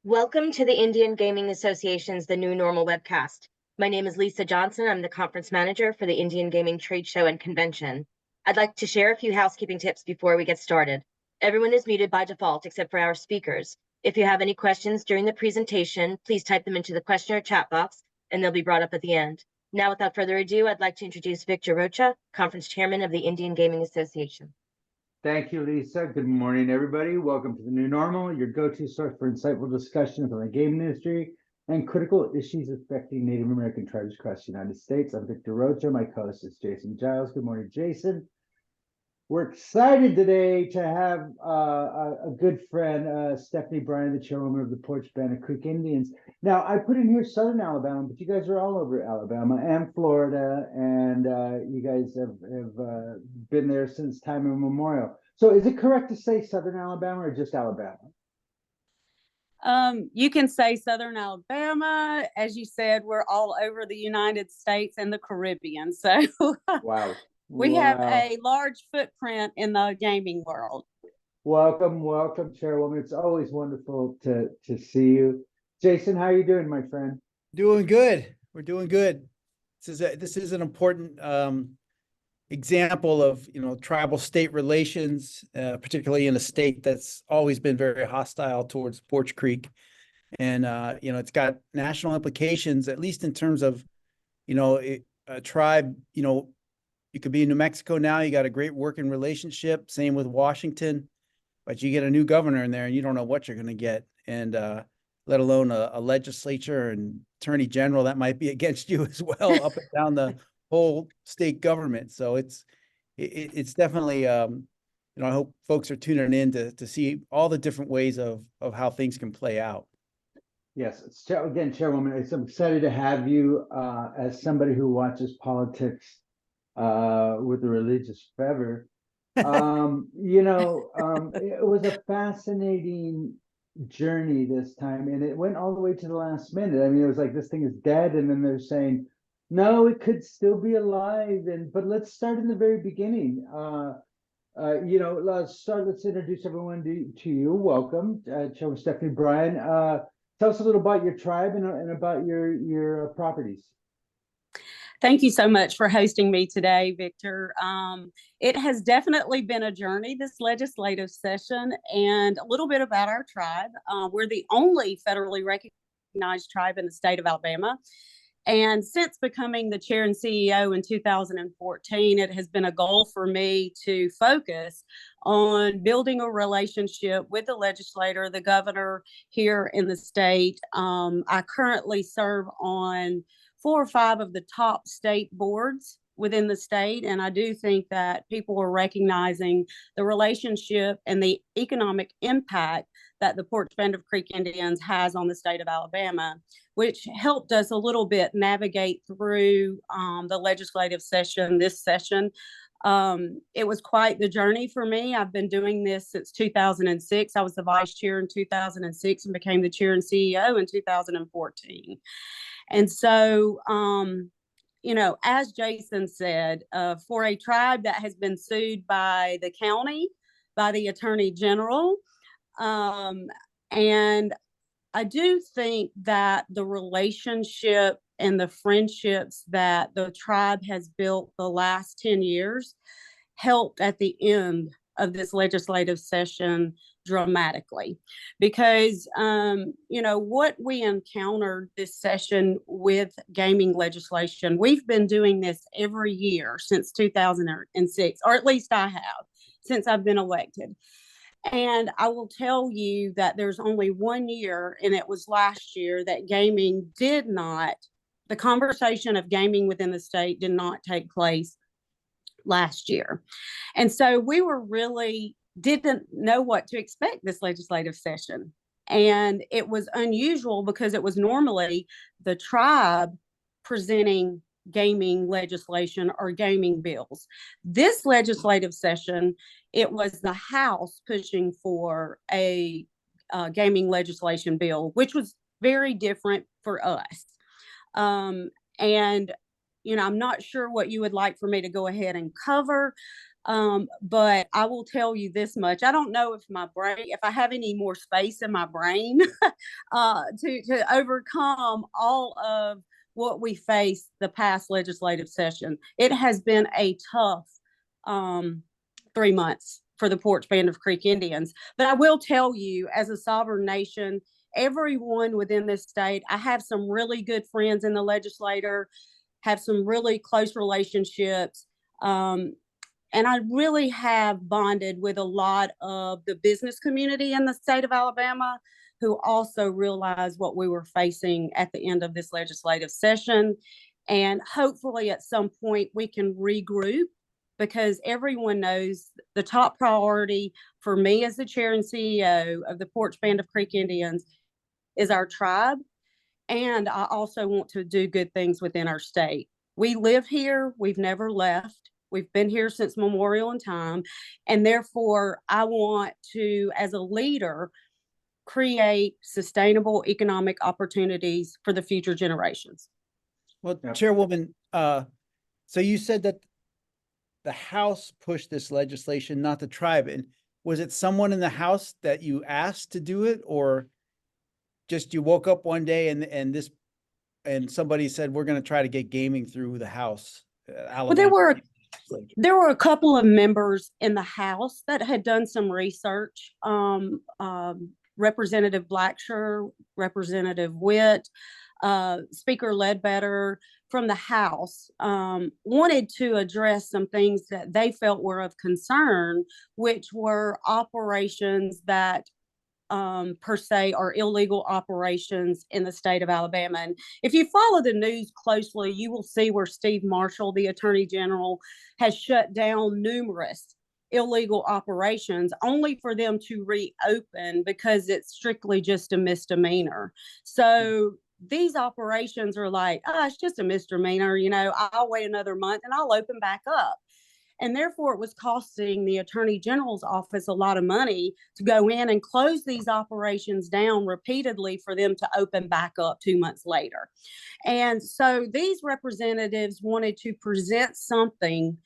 Welcome to the Indian Gaming Association's The New Normal webcast. My name is Lisa Johnson. I'm the conference manager for the Indian Gaming Trade Show and Convention. I'd like to share a few housekeeping tips before we get started. Everyone is muted by default except for our speakers. If you have any questions during the presentation, please type them into the question or chat box, and they'll be brought up at the end. Now, without further ado, I'd like to introduce Victor Rocha, conference chairman of the Indian Gaming Association. Thank you, Lisa. Good morning, everybody. Welcome to The New Normal, your go-to source for insightful discussions on the gaming industry and critical issues affecting Native American tribes across the United States. I'm Victor Rocha. My co-host is Jason Giles. Good morning, Jason. We're excited today to have a good friend, Stephanie Bryan, the chairwoman of the Porch Bannock Creek Indians. Now, I put in here Southern Alabama, but you guys are all over Alabama and Florida, and you guys have been there since time immemorial. So is it correct to say Southern Alabama or just Alabama? You can say Southern Alabama. As you said, we're all over the United States and the Caribbean. So wow. We have a large footprint in the gaming world. Welcome, Chairwoman. It's always wonderful to see you. Jason, how are you doing, my friend? Doing good. We're doing good. This is an important example of tribal state relations, particularly in a state that's always been very hostile towards Porch Creek, and it's got national implications, at least in terms of a tribe. You could be in New Mexico now. You got a great working relationship. Same with Washington, but you get a new governor in there, and you don't know what you're going to get, and let alone a legislature and attorney general that might be against you as well, up and down the whole state government. So it's definitely I hope folks are tuning in to see all the different ways of how things can play out. Yes, again, Chairwoman, I'm excited to have you as somebody who watches politics with a religious fervor. It was a fascinating journey this time, and it went all the way to the last minute. I mean, it was like, this thing is dead, and then they're saying, no, it could still be alive. But let's start in the very beginning. Let's introduce everyone to you. Welcome, Chairman Stephanie Bryan. Tell us a little about your tribe and about your properties. Thank you so much for hosting me today, Victor. It has definitely been a journey, this legislative session, and a little bit about our tribe. We're the only federally recognized tribe in the state of Alabama. And since becoming the chair and CEO in 2014, it has been a goal for me to focus on building a relationship with the legislator, the governor here in the state. I currently serve on 4 or 5 of the top state boards within the state. And I do think that people are recognizing the relationship and the economic impact that the Porch Bannock Creek Indians has on the state of Alabama, which helped us a little bit navigate through the legislative session, this session. It was quite the journey for me. I've been doing this since 2006. I was the vice chair in 2006 and became the chair and CEO in 2014. And so, as Jason said, for a tribe that has been sued by the county, by the attorney general, and I do think that the relationship and the friendships that the tribe has built the last 10 years helped at the end of this legislative session dramatically, because what we encountered this session with gaming legislation, we've been doing this every year since 2006, or at least I have, since I've been elected. And I will tell you that there's only one year, and it was last year, that the conversation of gaming within the state did not take place last year. And so we didn't know what to expect this legislative session. And it was unusual because it was normally the tribe presenting gaming legislation or gaming bills. This legislative session, it was the House pushing for a gaming legislation bill, which was very different for us. And I'm not sure what you would like for me to go ahead and cover, But I will tell you this much. I don't know if I have any more space in my brain to overcome all of what we faced the past legislative session. It has been a tough 3 months for the Porch Band of Creek Indians. But I will tell you, as a sovereign nation, everyone within this state, I have some really good friends in the legislature, have some really close relationships. And I really have bonded with a lot of the business community in the state of Alabama who also realized what we were facing at the end of this legislative session. And hopefully at some point we can regroup, because everyone knows the top priority for me as the chair and CEO of the Porch Band of Creek Indians is our tribe. And I also want to do good things within our state. We live here, we've never left. We've been here since memorial in time. And therefore, I want to, as a leader, create sustainable economic opportunities for the future generations. Well, Yep. Chairwoman, so you said that the House pushed this legislation, not the tribe. And was it someone in the House that you asked to do it, or just you woke up one day and somebody said, we're going to try to get gaming through the House? Well, there were a couple of members in the House that had done some research. Representative Blacksher, Representative Witt, Speaker Ledbetter from the House wanted to address some things that they felt were of concern, which were operations that per se are illegal operations in the state of Alabama. And if you follow the news closely, you will see where Steve Marshall, the Attorney General, has shut down numerous illegal operations only for them to reopen because it's strictly just a misdemeanor. So these operations are like, oh, it's just a misdemeanor, I'll wait another month and I'll open back up. And therefore, it was costing the Attorney General's office a lot of money to go in and close these operations down repeatedly for them to open back up 2 months later. And so these representatives wanted to present something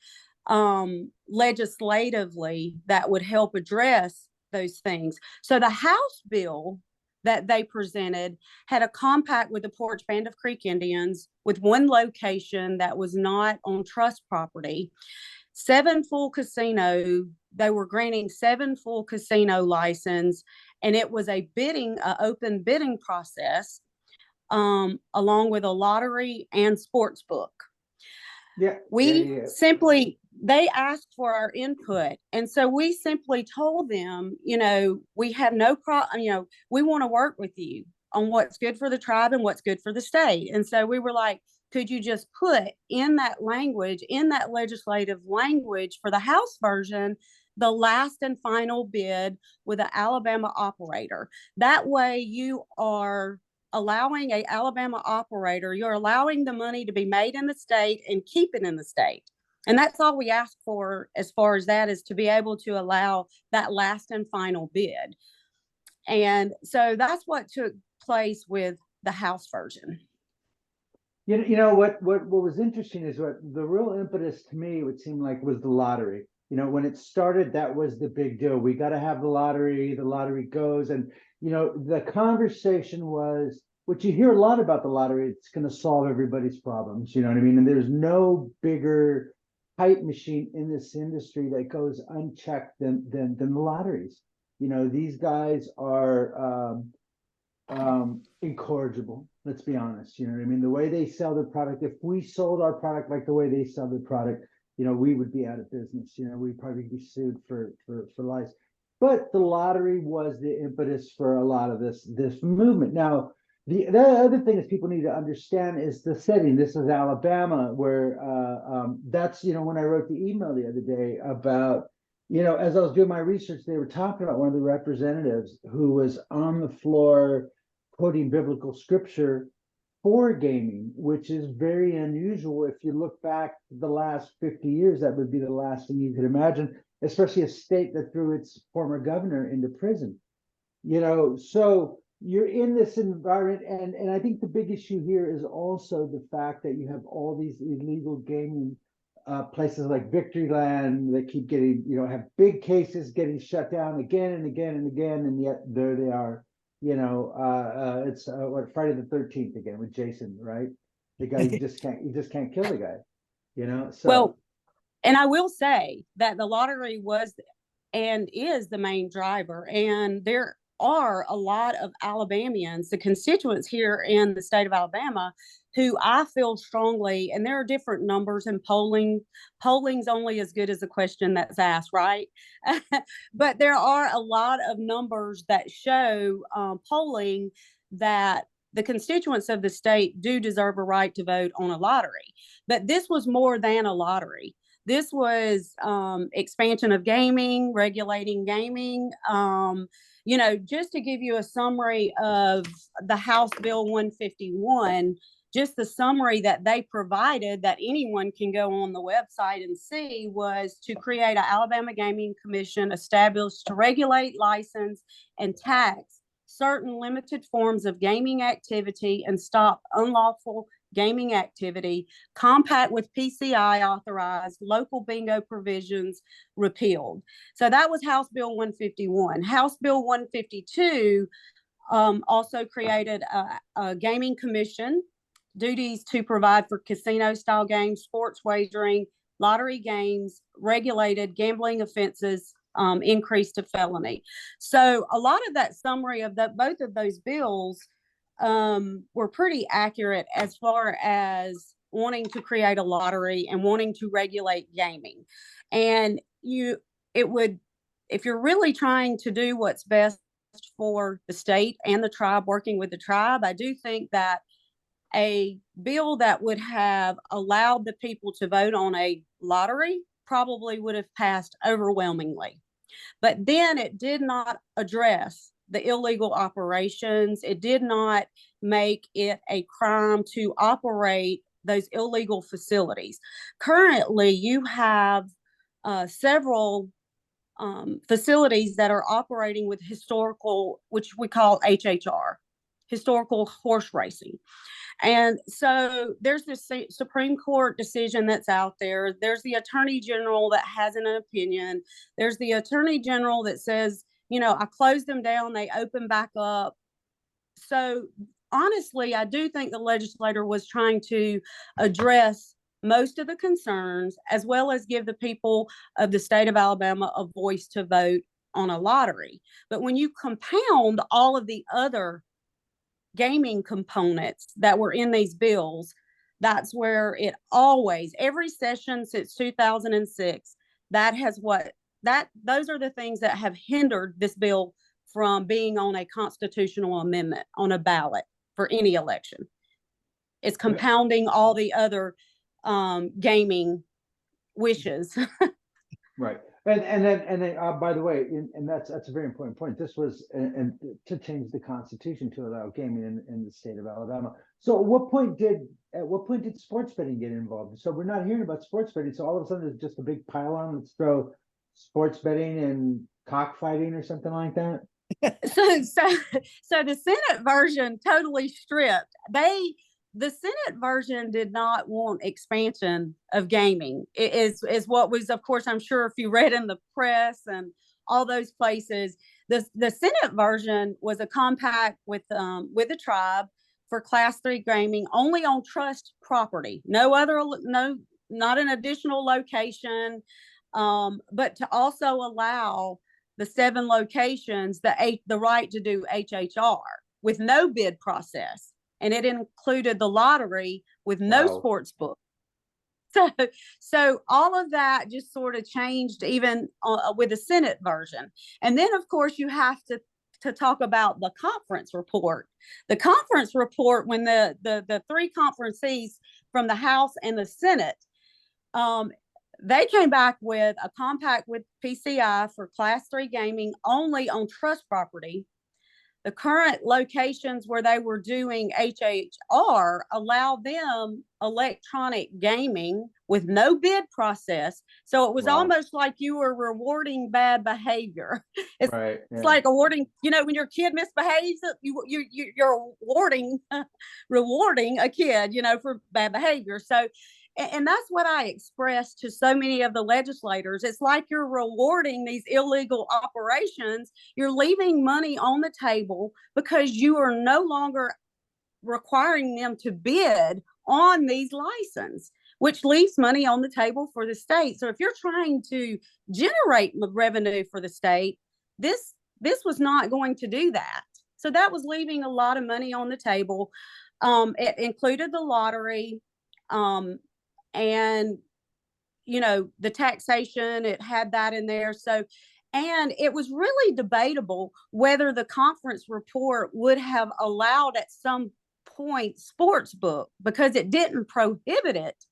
legislatively that would help address those things. So the House bill that they presented had a compact with the Porch Band of Creek Indians with one location that was not on trust property. 7 full casino, they were granting 7 full casino license, and it was a open bidding process, along with a lottery and sports book. They asked for our input. And so we simply told them, we have no problem, we want to work with you on what's good for the tribe and what's good for the state. And so we were like, could you just put in that language, in that legislative language for the House version, the last and final bid with an Alabama operator? That way you are allowing an Alabama operator, you're allowing the money to be made in the state and keep it in the state. And that's all we ask for as far as that is, to be able to allow that last and final bid. And so that's what took place with the House version. What was interesting is what the real impetus to me would seem like was the lottery. When it started, that was the big deal. We got to have the lottery goes. And, the conversation was, what you hear a lot about the lottery, it's going to solve everybody's problems. You know what I mean? And there's no bigger hype machine in this industry that goes unchecked than the lotteries. These guys are incorrigible. Let's be honest. You know what I mean? The way they sell their product, if we sold our product like the way they sell their product, we would be out of business. We'd probably be sued for lies. But the lottery was the impetus for a lot of this movement. Now, the other thing is people need to understand is the setting. This is Alabama, where that's, when I wrote the email the other day about, as I was doing my research, they were talking about one of the representatives who was on the floor quoting biblical scripture for gaming, which is very unusual. If you look back the last 50 years, that would be the last thing you could imagine, especially a state that threw its former governor into prison. So you're in this environment, and I think the big issue here is also the fact that you have all these illegal gaming places like Victoryland, they keep getting, have big cases getting shut down again and again and again, and yet there they are. It's what, Friday the 13th again with Jason, right? The guy you just can't kill the guy, So Well, and I will say that the lottery was and is the main driver. And there are a lot of Alabamians, the constituents here in the state of Alabama, who I feel strongly, and there are different numbers in polling. Polling's only as good as the question that's asked, right? But there are a lot of numbers that show polling that the constituents of the state do deserve a right to vote on a lottery. But this was more than a lottery. This was expansion of gaming, regulating gaming. Just to give you a summary of the House Bill 151, just the summary that they provided that anyone can go on the website and see was to create an Alabama Gaming Commission established to regulate, license, and tax certain limited forms of gaming activity and stop unlawful gaming activity, compact with PCI authorized, local bingo provisions repealed. So that was House Bill 151. House Bill 152 also created a gaming commission, duties to provide for casino-style games, sports wagering, lottery games, regulated gambling offenses, increased to felony. So a lot of that summary of both of those bills were pretty accurate as far as wanting to create a lottery and wanting to regulate gaming. And if you're really trying to do what's best for the state and the tribe, working with the tribe, I do think that a bill that would have allowed the people to vote on a lottery probably would have passed overwhelmingly. But then it did not address the illegal operations. It did not make it a crime to operate those illegal facilities. Currently, you have several facilities that are operating with historical, which we call HHR, historical horse racing. And so there's this Supreme Court decision that's out there. There's the Attorney General that has an opinion. There's the Attorney General that says, I closed them down, they open back up. So honestly, I do think the legislator was trying to address most of the concerns, as well as give the people of the state of Alabama a voice to vote on a lottery. But when you compound all of the other gaming components that were in these bills, that's where it always, every session since 2006, those are the things that have hindered this bill from being on a constitutional amendment on a ballot for any election. It's compounding all the other gaming wishes. Right. And then by the way, and that's a very important point. This was and to change the Constitution to allow gaming in the state of Alabama. So at what point did sports betting get involved? So we're not hearing about sports betting. So all of a sudden it's just a big pile on. Let's throw sports betting and cockfighting or something like that. So the Senate version totally stripped. The Senate version did not want expansion of gaming. It is what was, of course, I'm sure if you read in the press and all those places, the Senate version was a compact with the tribe for Class 3 gaming only on trust property, not an additional location, but to also allow the 7 locations the right to do HHR with no bid process. And it included the lottery with no sports book. So all of that just sort of changed even with the Senate version. And then, of course, you have to talk about the conference report. The conference report, when the 3 conferencees from the House and the Senate, they came back with a compact with PCI for Class 3 gaming only on trust property. The current locations where they were doing HHR allow them electronic gaming with no bid process. So it was almost like you were rewarding bad behavior. It's like awarding, when your kid misbehaves, you're rewarding a kid, for bad behavior. So And that's what I expressed to so many of the legislators. It's like you're rewarding these illegal operations. You're leaving money on the table because you are no longer requiring them to bid on these licenses, which leaves money on the table for the state. So if you're trying to generate revenue for the state, this was not going to do that. So that was leaving a lot of money on the table. It included the lottery, and the taxation. It had that in there. So, and it was really debatable whether the conference report would have allowed at some point sports book, because it didn't prohibit it.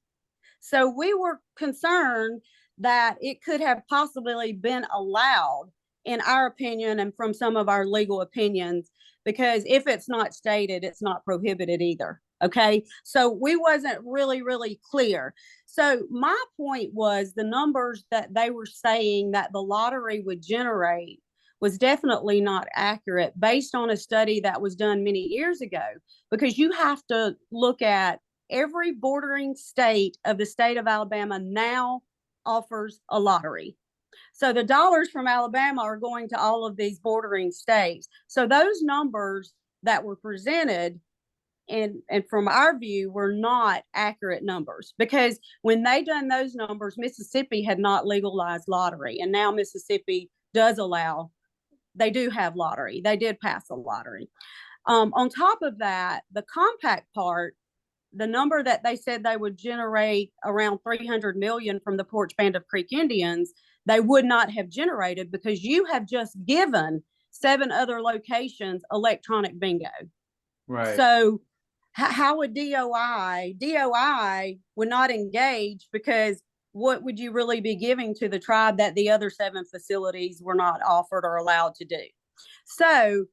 So we were concerned that it could have possibly been allowed, in our opinion, and from some of our legal opinions, because if it's not stated, it's not prohibited either. Okay. So we wasn't really clear. So my point was the numbers that they were saying that the lottery would generate was definitely not accurate based on a study that was done many years ago, because you have to look at every bordering state of the state of Alabama now offers a lottery. So the dollars from Alabama are going to all of these bordering states. So those numbers that were presented, and from our view, were not accurate numbers, because when they done those numbers, Mississippi had not legalized lottery, and now Mississippi does allow. They do have lottery. They did pass a lottery. On top of that, the compact part, the number that they said they would generate around 300 million from the Porch Band of Creek Indians, they would not have generated, because you have just given 7 other locations electronic bingo. Right. So how would DOI would not engage, because what would you really be giving to the tribe that the other 7 facilities were not offered or allowed to do? So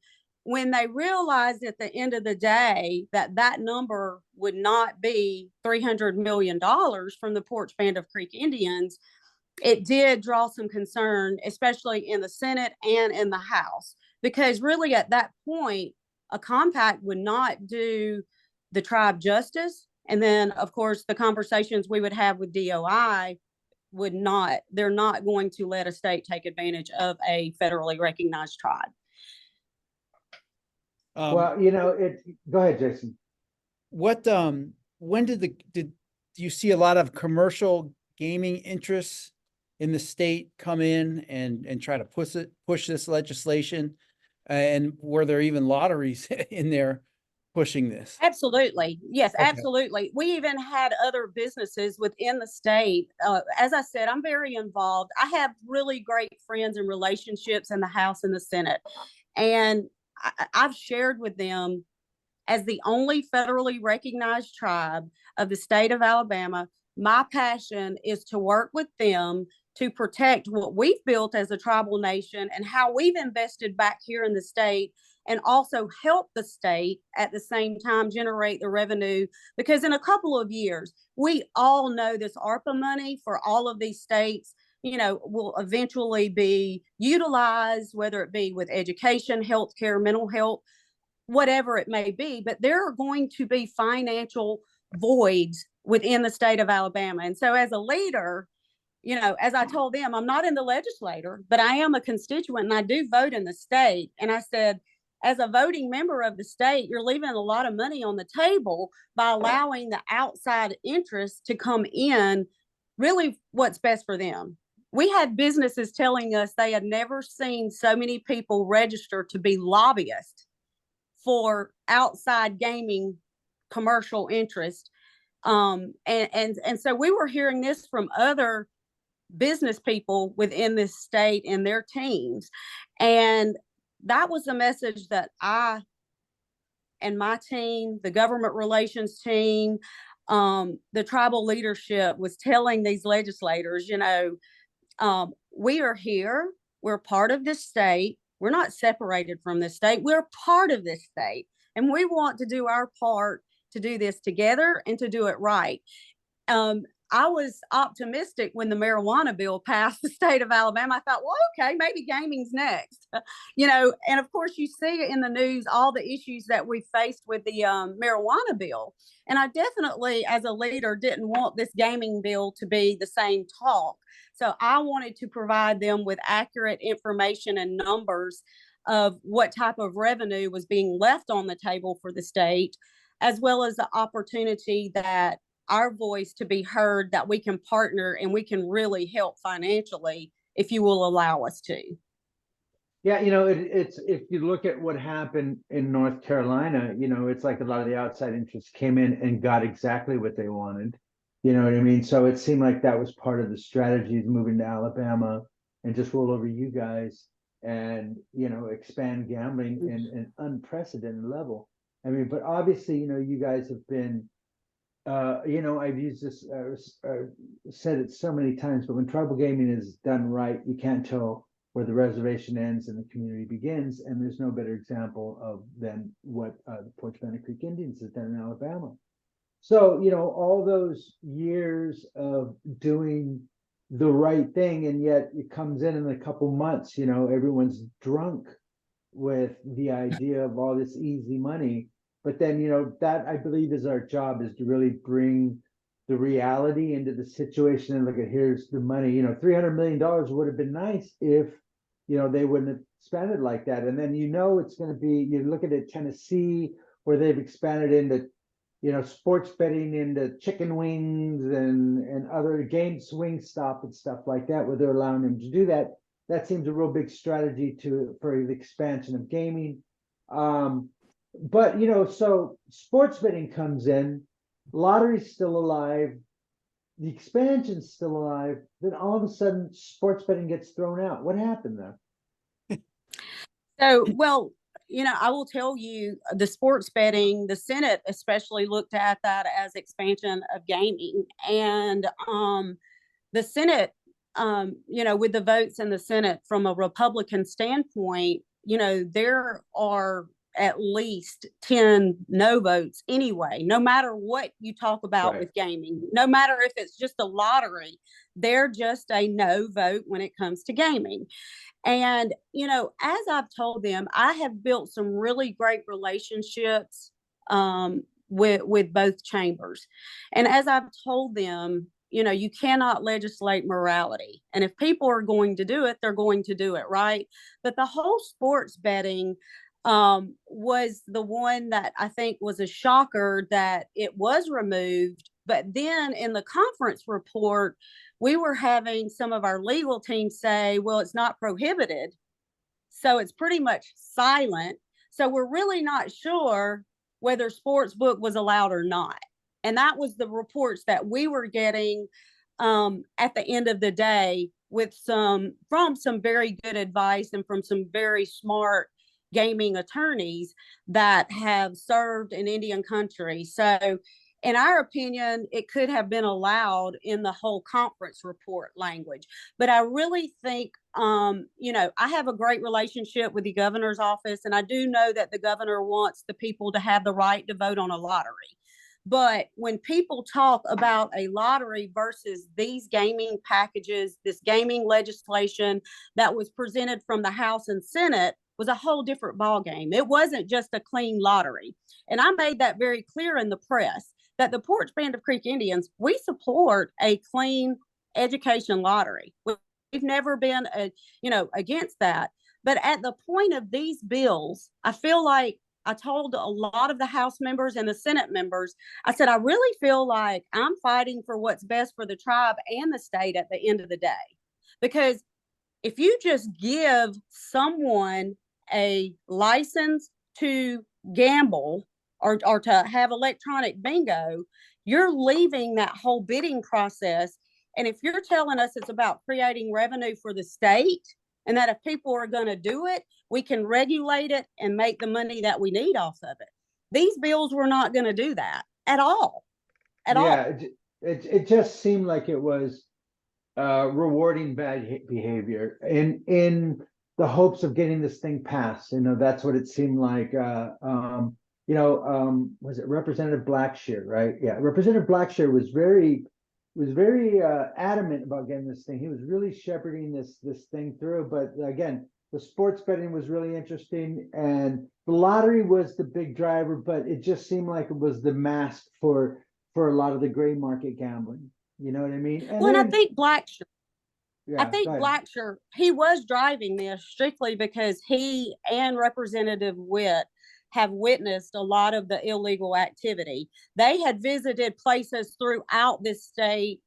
when they realized at the end of the day that that number would not be $300 million from the Porch Band of Creek Indians, it did draw some concern, especially in the Senate and in the House, because really at that point, a compact would not do the tribe justice. And then, of course, the conversations we would have with DOI would not, they're not going to let a state take advantage of a federally recognized tribe. Well, go ahead, Jason. What, when did you see a lot of commercial gaming interests in the state come in and try to push this legislation? And were there even lotteries in there pushing this? Absolutely. Yes, Okay. absolutely. We even had other businesses within the state. As I said, I'm very involved. I have really great friends and relationships in the House and the Senate. And I've shared with them, as the only federally recognized tribe of the state of Alabama, my passion is to work with them to protect what we've built as a tribal nation and how we've invested back here in the state, and also help the state at the same time generate the revenue. Because in a couple of years, we all know this ARPA money for all of these states, will eventually be utilized, whether it be with education, healthcare, mental health, whatever it may be. But there are going to be financial voids within the state of Alabama. And so as a leader, as I told them, I'm not in the legislature, but I am a constituent and I do vote in the state. And I said, as a voting member of the state, you're leaving a lot of money on the table by allowing the outside interests to come in, really what's best for them. We had businesses telling us they had never seen so many people register to be lobbyists for outside gaming commercial interest. And so we were hearing this from other business people within this state and their teams. And that was a message that I and my team, the government relations team, the tribal leadership was telling these legislators, we are here. We're part of this state. We're not separated from this state. We're part of this state. And we want to do our part to do this together and to do it right. I was optimistic when the marijuana bill passed the state of Alabama. I thought, well, okay, maybe gaming's next. And of course, you see in the news all the issues that we faced with the marijuana bill. And I definitely, as a leader, didn't want this gaming bill to be the same talk. So I wanted to provide them with accurate information and numbers of what type of revenue was being left on the table for the state, as well as the opportunity that our voice to be heard, that we can partner and we can really help financially if you will allow us to. Yeah, it's if you look at what happened in North Carolina, it's like a lot of the outside interests came in and got exactly what they wanted. You know what I mean? So it seemed like that was part of the strategy, moving to Alabama and just roll over you guys and, expand gambling in an unprecedented level. I mean, but obviously, you guys have been, I've used this, said it so many times, but when tribal gaming is done right, you can't tell where the reservation ends and the community begins. And there's no better example than what the Porch Bandit Creek Indians has done in Alabama. So, all those years of doing the right thing, and yet it comes in a couple months, everyone's drunk with the idea of all this easy money. But then, that I believe is our job, is to really bring the reality into the situation and look at, here's the money. $300 million would have been nice if, they wouldn't have spent it like that. And then, it's going to be, you look at it, Tennessee, where they've expanded into, sports betting into chicken wings and other game swing stop and stuff like that, where they're allowing them to do that. That seems a real big strategy for the expansion of gaming. But, so sports betting comes in, lottery's still alive, the expansion's still alive, then all of a sudden sports betting gets thrown out. What happened there? So, well, I will tell you, the sports betting, the Senate especially looked at that as expansion of gaming. And the Senate, with the votes in the Senate from a Republican standpoint, there are at least 10 no votes anyway, no matter what you talk about with gaming, no matter if it's just a lottery, they're just a no vote when it comes to gaming. And, as I've told them, I have built some really great relationships with both chambers. And as I've told them, you cannot legislate morality. And if people are going to do it, they're going to do it, right? But the whole sports betting was the one that I think was a shocker that it was removed. But then in the conference report, we were having some of our legal team say, well, it's not prohibited. So it's pretty much silent. So we're really not sure whether sportsbook was allowed or not. And that was the reports that we were getting at the end of the day, from some very good advice and from some very smart gaming attorneys that have served in Indian country. So in our opinion, it could have been allowed in the whole conference report language. But I really think, I have a great relationship with the governor's office, and I do know that the governor wants the people to have the right to vote on a lottery. But when people talk about a lottery versus these gaming packages, this gaming legislation that was presented from the House and Senate was a whole different ballgame. It wasn't just a clean lottery. And I made that very clear in the press that the Porch Bandit Creek Indians, we support a clean education lottery. We've never been, against that. But at the point of these bills, I feel like I told a lot of the House members and the Senate members, I said, I really feel like I'm fighting for what's best for the tribe and the state at the end of the day. Because if you just give someone a license to gamble or to have electronic bingo, you're leaving that whole bidding process. And if you're telling us it's about creating revenue for the state, and that if people are going to do it, we can regulate it and make the money that we need off of it. These bills were not going to do that at all. It just seemed like it was rewarding bad behavior in the hopes of getting this thing passed. That's what it seemed like. Was it Representative Blackshear, right? Yeah, Representative Blackshear was very, was very adamant about getting this thing. He was really shepherding this thing through. But again, the sports betting was really interesting, and the lottery was the big driver. But it just seemed like it was the mask for a lot of the gray market gambling. You know what I mean? And Well, and I then, think yeah, go ahead. Blacksher, he was driving this strictly because he and Representative Witt have witnessed a lot of the illegal activity. They had visited places throughout this state.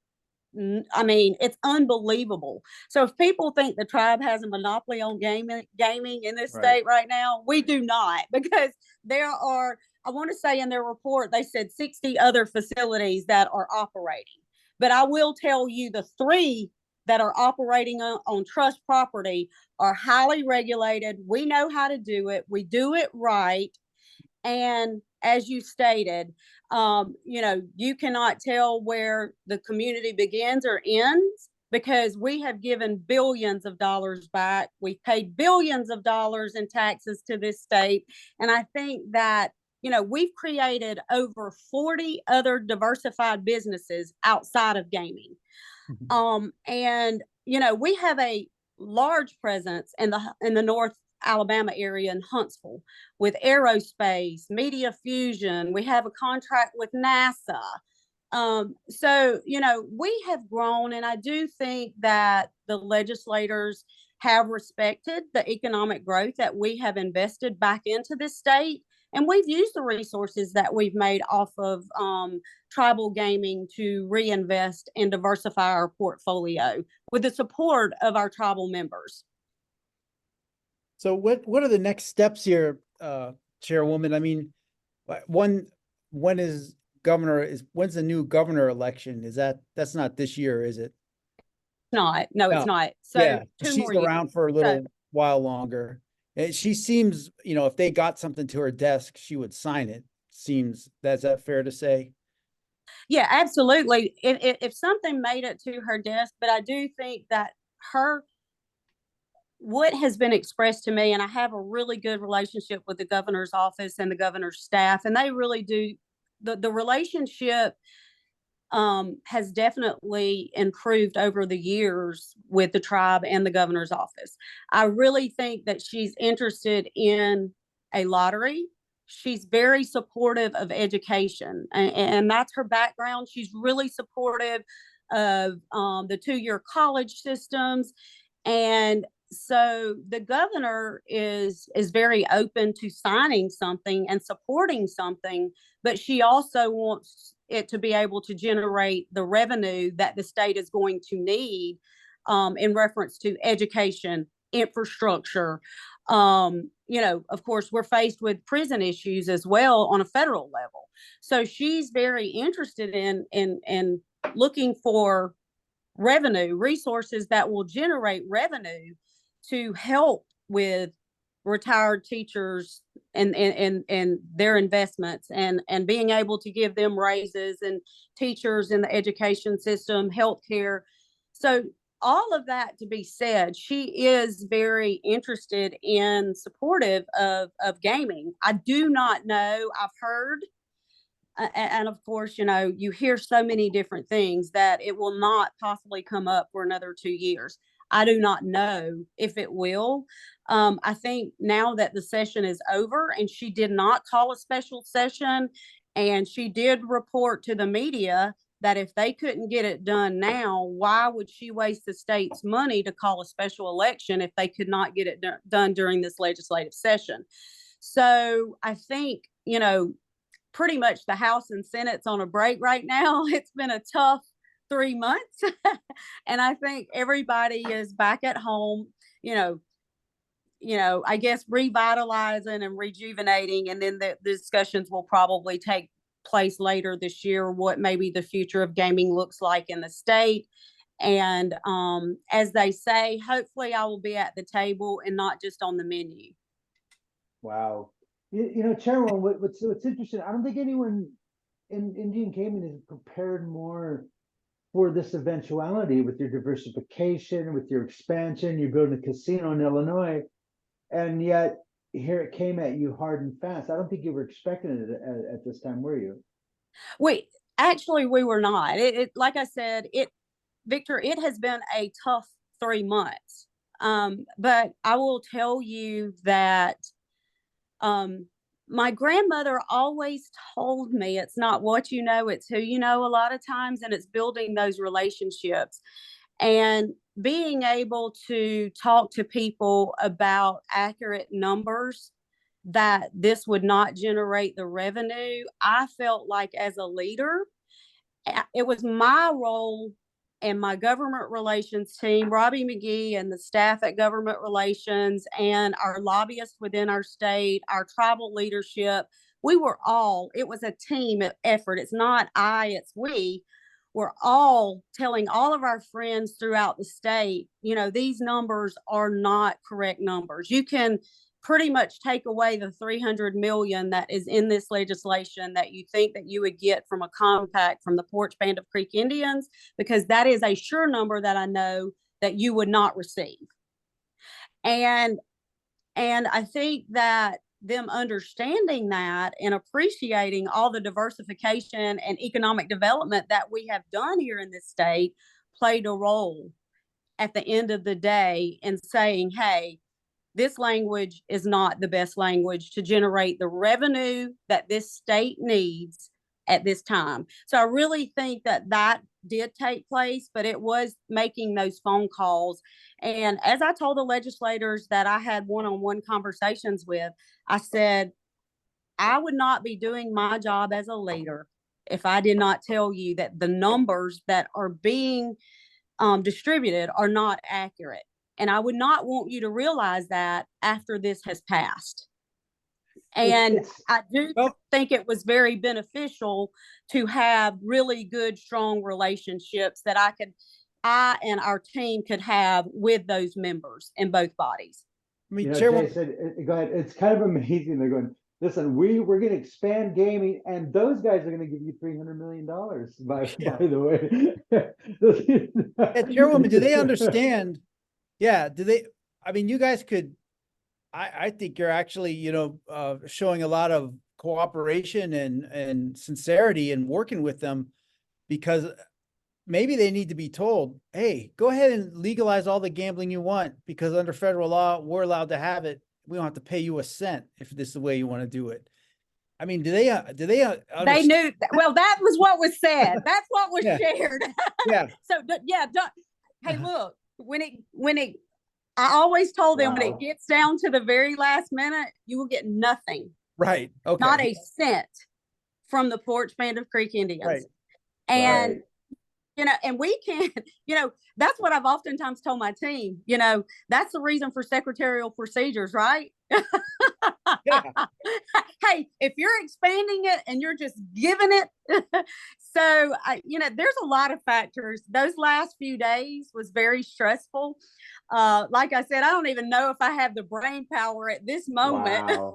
I mean, it's unbelievable. So if people think the tribe has a monopoly on gaming in this Right. state right now, we do not, because there are, I want to say in their report, they said 60 other facilities that are operating. But I will tell you the 3 that are operating on trust property are highly regulated. We know how to do it. We do it right. And as you stated, you cannot tell where the community begins or ends, because we have given billions of dollars back. We've paid billions of dollars in taxes to this state. And I think that, we've created over 40 other diversified businesses outside of gaming. And we have a large presence in the North Alabama area in Huntsville with aerospace, Media Fusion. We have a contract with NASA. So we have grown, and I do think that the legislators have respected the economic growth that we have invested back into this state. And we've used the resources that we've made off of tribal gaming to reinvest and diversify our portfolio with the support of our tribal members. So what are the next steps here, Chairwoman? I mean, when's the new governor election? That's not this year, is it? No, it's not. So yeah, 2 she's more years. around for a little while longer. And she seems, if they got something to her desk, she would sign it. That's that fair to say? Yeah, absolutely. If something made it to her desk, but I do think that what has been expressed to me, and I have a really good relationship with the governor's office and the governor's staff, and they really do, the relationship has definitely improved over the years with the tribe and the governor's office. I really think that she's interested in a lottery. She's very supportive of education, and that's her background. She's really supportive of the 2-year college systems. And so the governor is very open to signing something and supporting something, but she also wants it to be able to generate the revenue that the state is going to need in reference to education, infrastructure. Of course, we're faced with prison issues as well on a federal level. So she's very interested in looking for revenue, resources that will generate revenue to help with retired teachers and their investments and being able to give them raises, and teachers in the education system, healthcare. So all of that to be said, she is very interested in supportive of gaming. I do not know. I've heard, and of course, you hear so many different things that it will not possibly come up for another 2 years. I do not know if it will. I think now that the session is over, and she did not call a special session, and she did report to the media that if they couldn't get it done now, why would she waste the state's money to call a special election if they could not get it done during this legislative session? So I think, pretty much the House and Senate's on a break right now. It's been a tough 3 months. And I think everybody is back at home, I guess revitalizing and rejuvenating. And then the discussions will probably take place later this year, what maybe the future of gaming looks like in the state. And as they say, hopefully I will be at the table and not just on the menu. Wow. Chairman, what's interesting, I don't think anyone in Indian gaming is prepared more for this eventuality with your diversification, with your expansion. You're building a casino in Illinois, and yet here it came at you hard and fast. I don't think you were expecting it at this time, were you? Actually, we were not. Like I said, Victor, it has been a tough 3 months. But I will tell you that my grandmother always told me it's not what you know, it's who you know a lot of times, and it's building those relationships and being able to talk to people about accurate numbers that this would not generate the revenue. I felt like as a leader, it was my role and my government relations team, Robbie McGee and the staff at government relations and our lobbyists within our state, our tribal leadership. We were all, it was a team effort. It's not I, it's we. We're all telling all of our friends throughout the state, you know, these numbers are not correct numbers. You can pretty much take away the 300 million that is in this legislation that you think that you would get from a compact from the Porch Band of Creek Indians, because that is a sure number that I know that you would not receive. And I think that them understanding that and appreciating all the diversification and economic development that we have done here in this state played a role at the end of the day in saying, hey, this language is not the best language to generate the revenue that this state needs at this time. So I really think that that did take place, but it was making those phone calls. And as I told the legislators that I had one-on-one conversations with, I said, I would not be doing my job as a leader if I did not tell you that the numbers that are being distributed are not accurate. And I would not want you to realize that after this has passed. And I do think it was very beneficial to have really good, strong relationships that I and our team could have with those members in both bodies. I mean, You know, Chairwoman, Jay said, go ahead. It's kind of amazing. They're going, listen, we're going to expand gaming, and those guys are going to give you $300 million. By the way, yeah, Chairwoman, do they understand? Yeah, do they? I mean, you guys could. I think you're actually, you know, showing a lot of cooperation and sincerity in working with them, because maybe they need to be told, hey, go ahead and legalize all the gambling you want, because under federal law, we're allowed to have it. We don't have to pay you a cent if this is the way you want to do it. I mean, do they They knew, well, that was what was said. That's what was shared. Yeah. So, yeah, hey, look, I always told them when it gets down to the very last minute, you will get nothing. Right. Okay. Not a cent from the Porch Band of Creek Indians. Right. And, you know, and we can, you know, that's what I've oftentimes told my team, you know, that's the reason for secretarial procedures, right? Yeah. Hey, if you're expanding it and you're just giving it. So, you know, there's a lot of factors. Those last few days was very stressful. Like I said, I don't even know if I have the brain power at this moment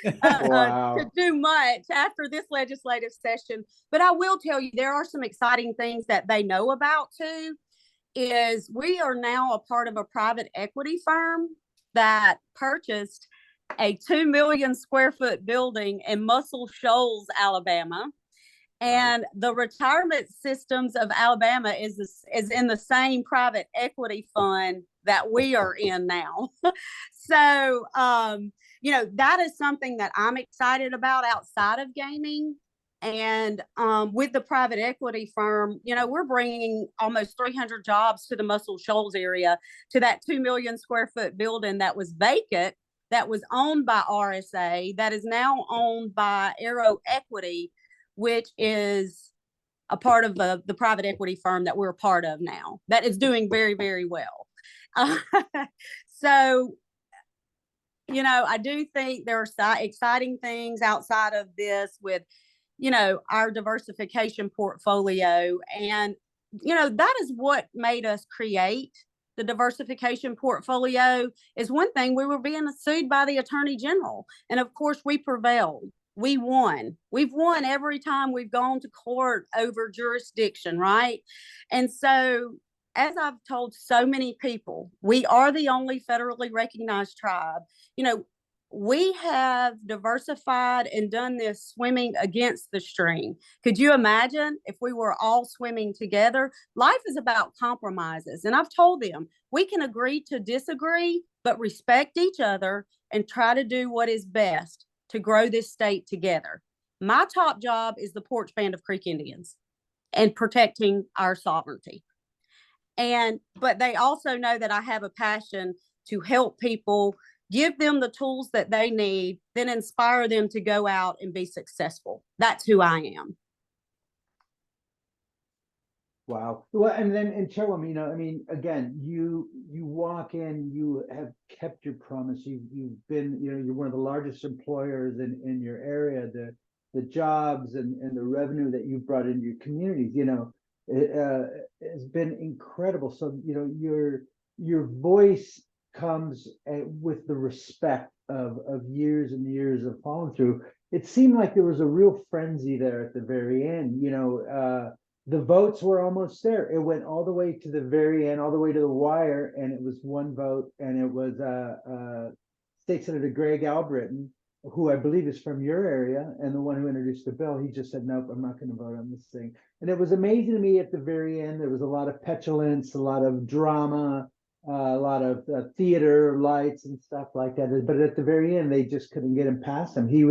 to do much after this legislative session. But I will tell you, there are some exciting things that they know about too, is we are now a part of a private equity firm that purchased a 2 million square foot building in Muscle Shoals, Alabama. And the Retirement Systems of Alabama is in the same private equity fund that we are in now. So, you know, that is something that I'm excited about outside of gaming. And with the private equity firm, you know, we're bringing almost 300 jobs to the Muscle Shoals area, to that 2 million square foot building that was vacant, that was owned by RSA, that is now owned by Aero Equity, which is a part of the private equity firm that we're a part of now, that is doing very, very well. So, you know, I do think there are exciting things outside of this with, you know, our diversification portfolio. And, you know, that is what made us create the diversification portfolio. Is one thing, we were being sued by the Attorney General. And of course, we prevailed. We won. We've won every time we've gone to court over jurisdiction, right? And so, as I've told so many people, we are the only federally recognized tribe. You know, we have diversified and done this swimming against the stream. Could you imagine if we were all swimming together? Life is about compromises. And I've told them we can agree to disagree, but respect each other and try to do what is best to grow this state together. My top job is the Porch Band of Creek Indians and protecting our sovereignty. But they also know that I have a passion to help people, give them the tools that they need, then inspire them to go out and be successful. That's who I am. Wow. Well, and then, and Shalom, you know, I mean, again, you walk in, you have kept your promise. You've been, you know, you're one of the largest employers in your area. The jobs and the revenue that you've brought into your communities, you know, it has been incredible. So, you know, your voice comes with the respect of years and years of following through. It seemed like there was a real frenzy there at the very end. You know, the votes were almost there. It went all the way to the very end, all the way to the wire, and it was one vote, and it was State Senator Greg Albritton, who I believe is from your area, and the one who introduced the bill. He just said, nope, I'm not going to vote on this thing. And it was amazing to me at the very end. There was a lot of petulance, a lot of drama, a lot of theater lights and stuff like that. But at the very end, they just couldn't get him past him. He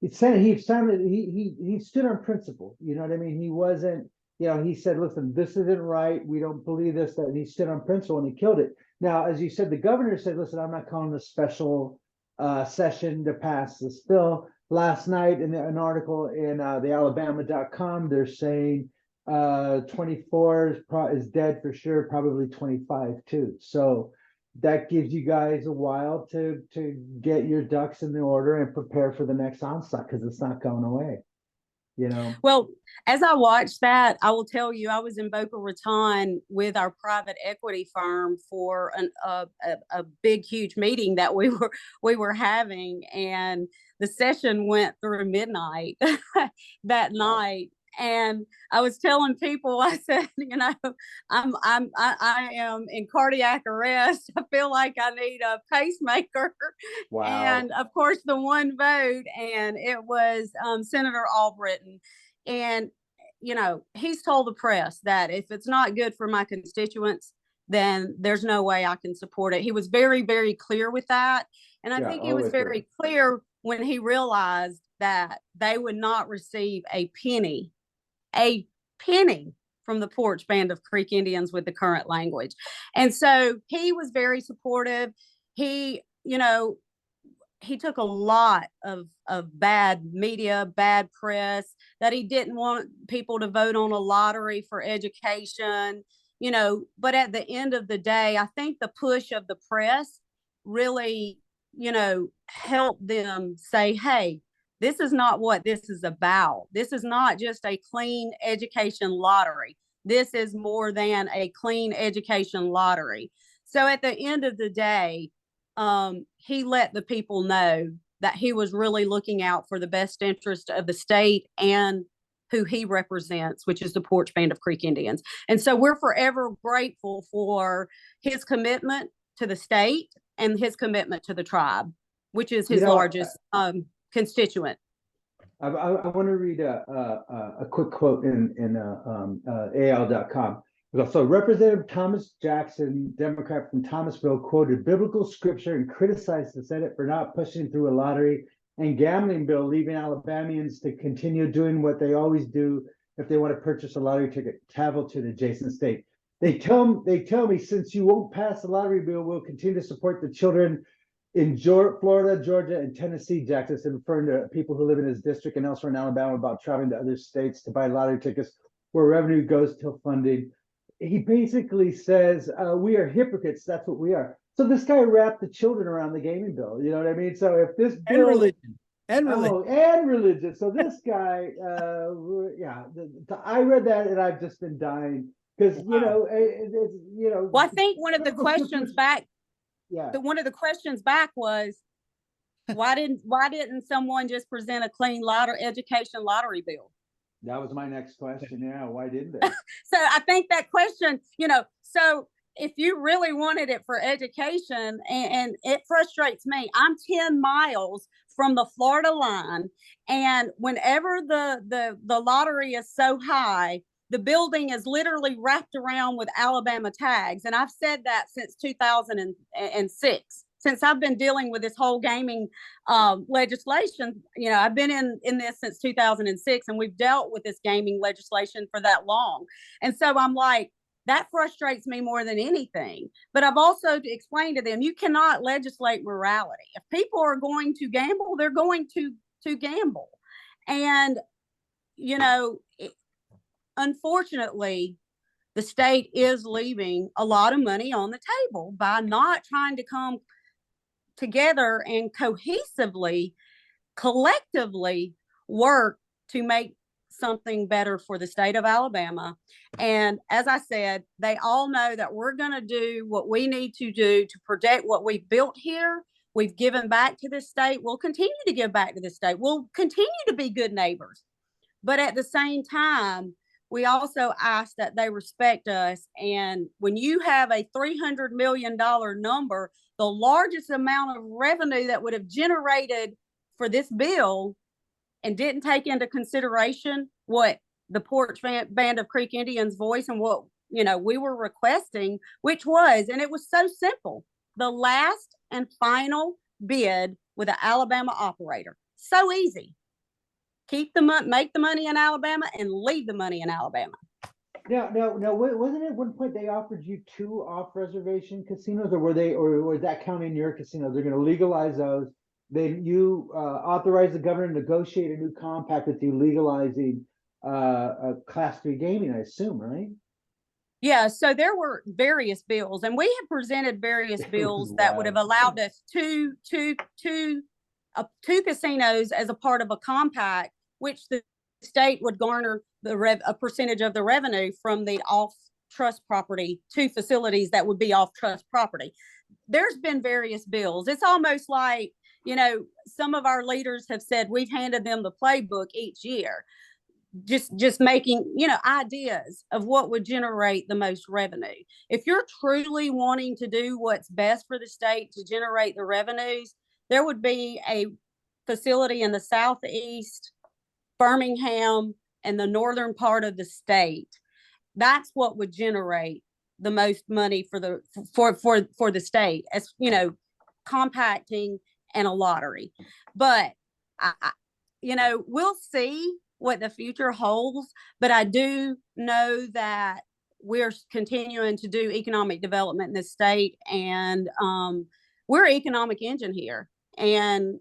stood on principle. You know what I mean? He wasn't, you know, he said, listen, this isn't right. We don't believe this, that. And he stood on principle and he killed it. Now, as you said, the governor said, listen, I'm not calling this special session to pass this bill. Last night in an article in the Alabama.com, they're saying 24 is dead for sure, probably 25 too. So that gives you guys a while to get your ducks in the order and prepare for the next onslaught, because it's not going away. You know? Well, as I watched that, I will tell you, I was in Boca Raton with our private equity firm for a big, huge meeting that we were having, and the session went through midnight that night. And I was telling people, I said, you know, I am in cardiac arrest. I feel like I need a pacemaker. Wow. And of course, the one vote, and it was Senator Albritton. And, you know, he's told the press that if it's not good for my constituents, then there's no way I can support it. He was very, very clear with that. And I think he was very clear when he realized that they would not receive a penny from the Porch Band of Creek Indians with the current language. And so he was very supportive. He, you know, he took a lot of bad media, bad press, that he didn't want people to vote on a lottery for education, you know, but at the end of the day, I think the push of the press really, you know, helped them say, hey, this is not what this is about. This is not just a clean education lottery. This is more than a clean education lottery. So at the end of the day, he let the people know that he was really looking out for the best interest of the state and who he represents, which is the Porch Band of Creek Indians. And so we're forever grateful for his commitment to the state and his commitment to the tribe, which is his largest constituent. I want to read a quick quote in AL.com. So Representative Thomas Jackson, Democrat from Thomasville, quoted biblical scripture and criticized the Senate for not pushing through a lottery and gambling bill, leaving Alabamians to continue doing what they always do if they want to purchase a lottery ticket, travel to the adjacent state. They tell me, since you won't pass the lottery bill, we'll continue to support the children in Florida, Georgia, and Tennessee. Jackson is referring to people who live in his district and elsewhere in Alabama about traveling to other states to buy lottery tickets where revenue goes to funding. He basically says, we are hypocrites. That's what we are. So this guy wrapped the children around the gaming bill. You know what I mean? So if this bill, and religion. So this guy, I read that and I've just been dying because, you know, it's, you know. Well, I think one of the questions back, yeah. One of the questions back was, why didn't someone just present a clean education lottery bill? That was my next question. Yeah, why didn't they? So I think that question, you know, so if you really wanted it for education, and it frustrates me, I'm 10 miles from the Florida line. And whenever the lottery is so high, the building is literally wrapped around with Alabama tags. And I've said that since 2006, since I've been dealing with this whole gaming legislation. You know, I've been in this since 2006, and we've dealt with this gaming legislation for that long. And so I'm like, that frustrates me more than anything. But I've also explained to them, you cannot legislate morality. If people are going to gamble, they're going to gamble. And, you know, unfortunately, the state is leaving a lot of money on the table by not trying to come together and cohesively, collectively work to make something better for the state of Alabama. And as I said, they all know that we're going to do what we need to do to protect what we've built here. We've given back to the state. We'll continue to give back to the state. We'll continue to be good neighbors. But at the same time, we also ask that they respect us. And when you have a $300 million number, the largest amount of revenue that would have generated for this bill, and didn't take into consideration what the Porch Band of Creek Indians voice and what, you know, we were requesting, which was, and it was so simple, the last and final bid with an Alabama operator. So easy. Keep the money, make the money in Alabama, and leave the money in Alabama. No, wasn't it at one point they offered you 2 off-reservation casinos, or was that counting your casino? They're going to legalize those. Then you authorize the governor to negotiate a new compact with you, legalizing a Class 3 gaming, I assume, right? Yeah, so there were various bills, and we have presented various bills that would have allowed us two casinos as a part of a compact, which the state would garner a percentage of the revenue from the off trust property to facilities that would be off trust property. There's been various bills. It's almost like, you know, some of our leaders have said we've handed them the playbook each year, just making, you know, ideas of what would generate the most revenue. If you're truly wanting to do what's best for the state to generate the revenues, there would be a facility in the southeast, Birmingham, and the northern part of the state. That's what would generate the most money for the state, as you know, compacting and a lottery. But you know, we'll see what the future holds. But I do know that we're continuing to do economic development in the state, and we're an economic engine here, and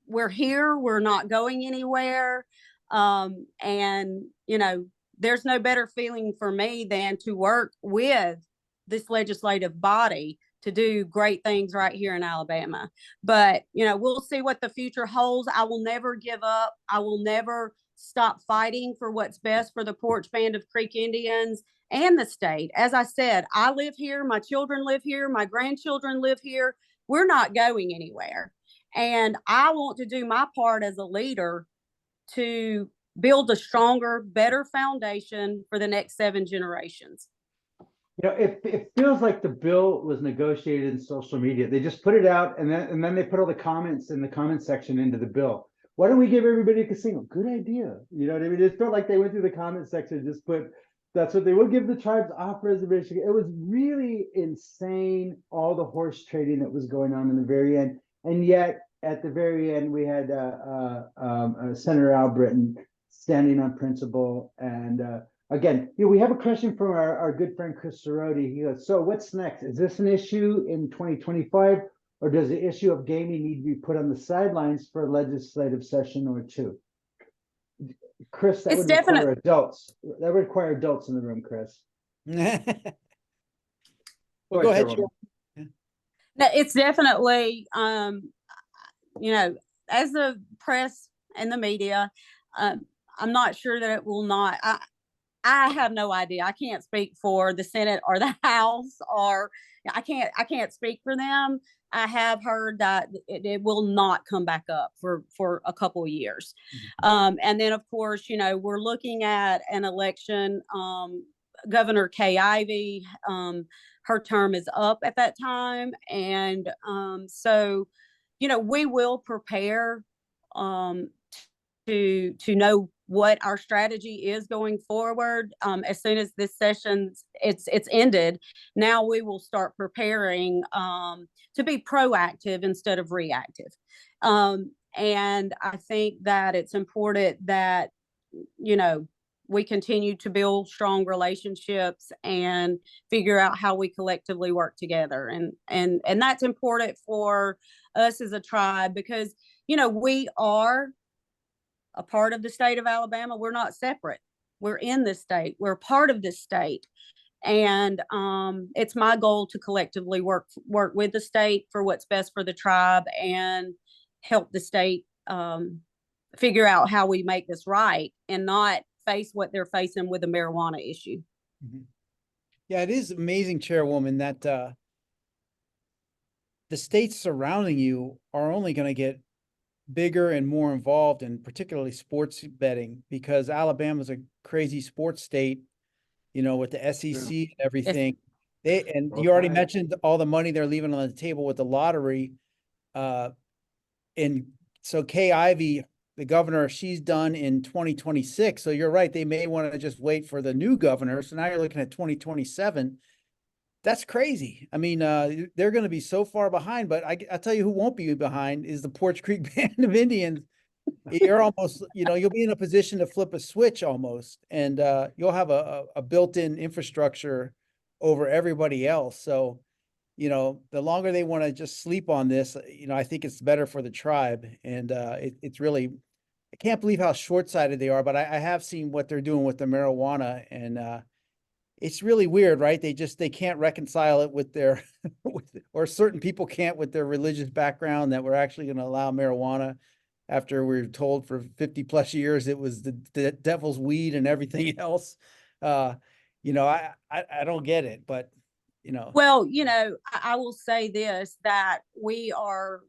we're here. We're not going anywhere. And you know, there's no better feeling for me than to work with this legislative body to do great things right here in Alabama. But, you know, we'll see what the future holds. I will never give up. I will never stop fighting for what's best for the Porch Band of Creek Indians and the state. As I said, I live here. My children live here. My grandchildren live here. We're not going anywhere. And I want to do my part as a leader to build a stronger, better foundation for the next 7 generations. You know, it feels like the bill was negotiated in social media. They just put it out, and then they put all the comments in the comment section into the bill. Why don't we give everybody a casino? Good idea. You know what I mean? It felt like they went through the comment section and just put, that's what they will give the tribes off reservation. It was really insane, all the horse trading that was going on in the very end. And yet, at the very end, we had Senator Al Britton standing on principle. And again, you know, we have a question from our good friend Chris Cerroti. He goes, so what's next? Is this an issue in 2025, or does the issue of gaming need to be put on the sidelines for a legislative session or 2? Chris, that would require adults. That would require adults in the room, Chris. Well, go ahead, Cheryl. No, it's definitely, you know, as the press and the media, I'm not sure that it will not. I have no idea. I can't speak for the Senate or the House, or I can't speak for them. I have heard that it will not come back up for a couple of years. And then, of course, you know, we're looking at an election. Governor Kay Ivey her term is up at that time. And so, we will prepare to know what our strategy is going forward. As soon as this session it's ended, now we will start preparing to be proactive instead of reactive. And I think that it's important that we continue to build strong relationships and figure out how we collectively work together, and that's important for us as a tribe, because we are a part of the state of Alabama. We're not separate. We're in this state. We're part of this state. And it's my goal to collectively work with the state for what's best for the tribe and help the state figure out how we make this right and not face what they're facing with the marijuana issue. Yeah, it is amazing, Chairwoman, that the states surrounding you are only going to get bigger and more involved in particularly sports betting, because Alabama's a crazy sports state, with the SEC and everything. And you already mentioned all the money they're leaving on the table with the lottery. And so Kay Ivey, the governor, she's done in 2026. So you're right. They may want to just wait for the new governor. So now you're looking at 2027. That's crazy. I mean, they're going to be so far behind, but I'll tell you who won't be behind is the Porch Creek Band of Indians. You're almost, you'll be in a position to flip a switch almost, and you'll have a built-in infrastructure over everybody else. So, the longer they want to just sleep on this, I think it's better for the tribe. And it's really, I can't believe how short-sighted they are, but I have seen what they're doing with the marijuana, and it's really weird, right? They can't reconcile it with their, or certain people can't with their religious background, that we're actually going to allow marijuana after we were told for 50 plus years it was the devil's weed and everything else. I don't get it, but Well, I will say this, that we are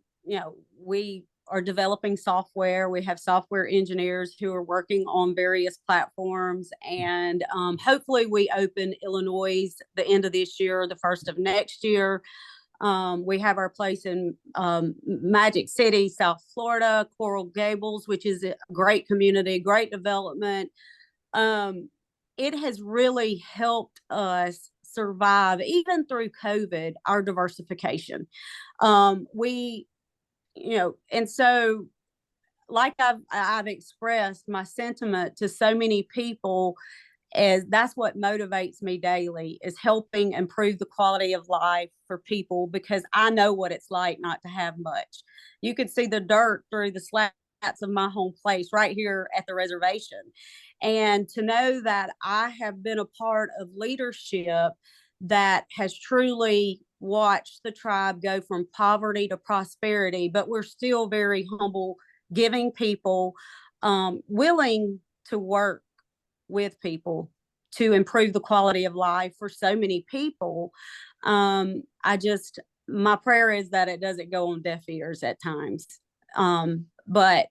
developing software. We have software engineers who are working on various platforms, and hopefully we open Illinois the end of this year or the first of next year. We have our place in Magic City, South Florida, Coral Gables, which is a great community, great development. It has really helped us survive, even through COVID, our diversification. And so, like I've expressed my sentiment to so many people, as that's what motivates me daily, is helping improve the quality of life for people, because I know what it's like not to have much. You could see the dirt through the slats of my home place right here at the reservation. And to know that I have been a part of leadership that has truly watched the tribe go from poverty to prosperity, but we're still very humble, giving people, willing to work with people to improve the quality of life for so many people. My prayer is that it doesn't go on deaf ears at times. But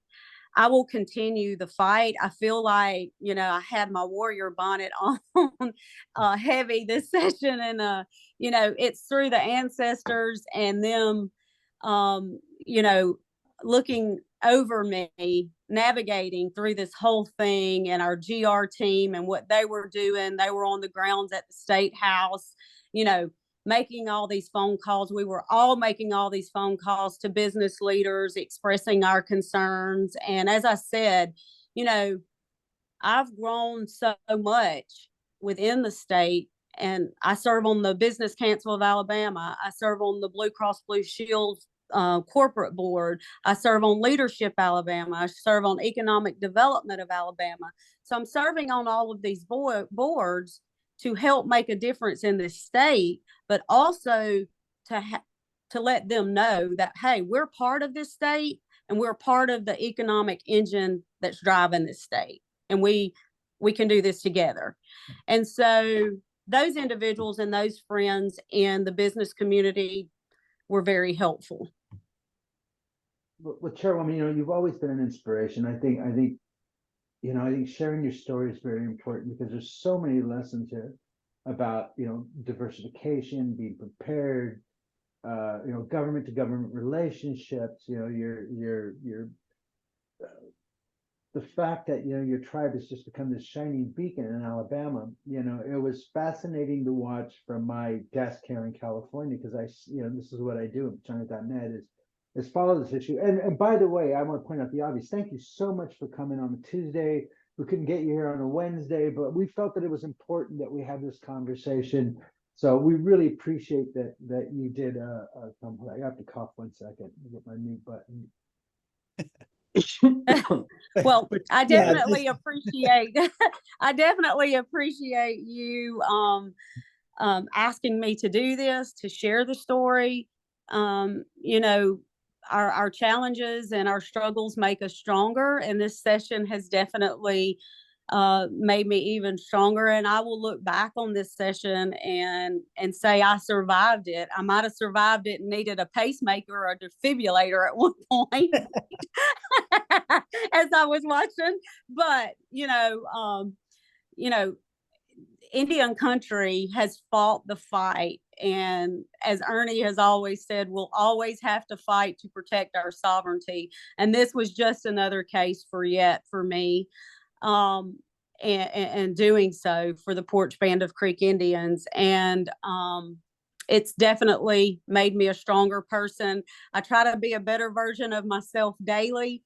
I will continue the fight. I feel like, I had my warrior bonnet on heavy this session, and, it's through the ancestors and them, looking over me, navigating through this whole thing, and our GR team and what they were doing. They were on the grounds at the State House, making all these phone calls. We were all making all these phone calls to business leaders, expressing our concerns. And as I said, I've grown so much within the state, and I serve on the Business Council of Alabama. I serve on the Blue Cross Blue Shield corporate board. I serve on Leadership Alabama. I serve on Economic Development of Alabama. So I'm serving on all of these boards to help make a difference in this state, but also to let them know that, hey, we're part of this state, and we're part of the economic engine that's driving this state, and we can do this together. And so those individuals and those friends in the business community were very helpful. Well, Chairwoman, you've always been an inspiration. I think sharing your story is very important, because there's so many lessons here about, diversification, being prepared, government to government relationships, the fact that, your tribe has just become this shining beacon in Alabama. It was fascinating to watch from my desk here in California, because this is what I do at China.net is follow this issue. And by the way, I want to point out the obvious. Thank you so much for coming on a Tuesday. We couldn't get you here on a Wednesday, but we felt that it was important that we have this conversation. So we really appreciate that you did come. I have to cough 1 second to get my mute button. Well, I Yeah, definitely appreciate I definitely appreciate you asking me to do this, to share the story. Our challenges and our struggles make us stronger, and this session has definitely made me even stronger. And I will look back on this session and say I survived it. I might have survived it and needed a pacemaker or a defibrillator at one point as I was watching. But Indian country has fought the fight, and as Ernie has always said, we'll always have to fight to protect our sovereignty. And this was just another case for me. And doing so for the Porch Band of Creek Indians. And it's definitely made me a stronger person. I try to be a better version of myself daily.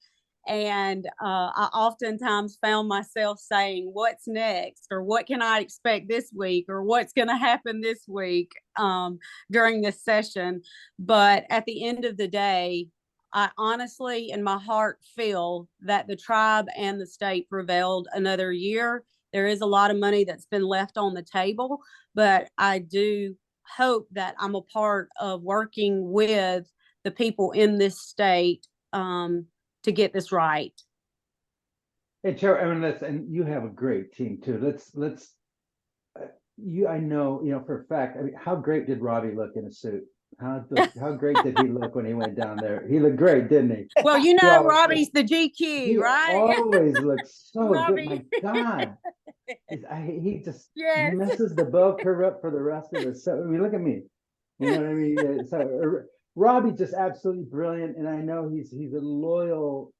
And I oftentimes found myself saying, what's next? Or what can I expect this week? Or what's going to happen this week during this session? But at the end of the day, I honestly, in my heart, feel that the tribe and the state prevailed another year. There is a lot of money that's been left on the table, but I do hope that I'm a part of working with the people in this state to get this right. Hey, Chair, and you have a great team too. Let's. I know, for a fact. I mean, how great did Robbie look in a suit? How great did he look when he went down there? He looked great, didn't he? Well, Robbie's the GQ, right? Always looks so Robbie. good. My God, he just Yes. messes the bell curve up for the rest of us. So I mean, look at me. You know what I mean? So Robbie just absolutely brilliant, and I know he's a loyal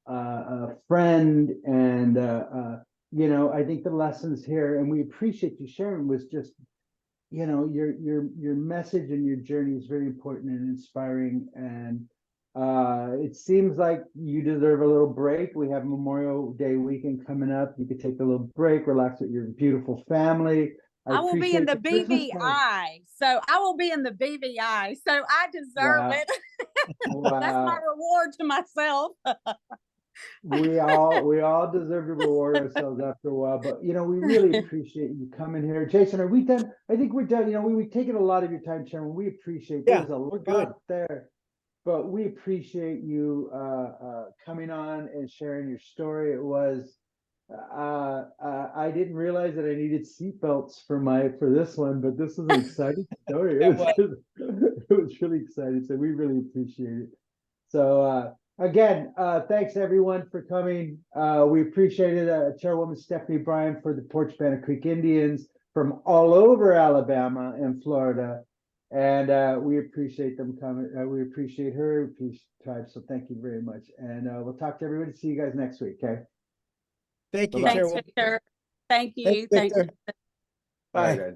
friend, and I think the lessons here, and we appreciate you sharing, was just your message and your journey is very important and inspiring, and it seems like you deserve a little break. We have Memorial Day weekend coming up. You could take a little break, relax with your beautiful family. I will be in the Christmas party. BVI. So I will be in the BVI. So I deserve Wow. it. Wow. That's my reward to myself. We all deserve to reward ourselves after a while, but we really appreciate you coming here. Jason, are we done? I think we're done. We've taken a lot of your time, Chairman. We appreciate there's a lot good. there, but we appreciate you coming on and sharing your story. It was I didn't realize that I needed seatbelts for this one, but this is an exciting story. It was really exciting, so we really appreciate it. So again, thanks everyone for coming. We appreciate it. Chairwoman Stephanie Bryan for the Porch Band of Creek Indians from all over Alabama and Florida. And we appreciate them coming. We appreciate her, tribe. So thank you very much. And we'll talk to everybody. See you guys next week. Okay. Thank you, Bye-bye. Thanks, Chairwoman. Victor. Thank you. Thanks, Victor. All right, Bye. guys.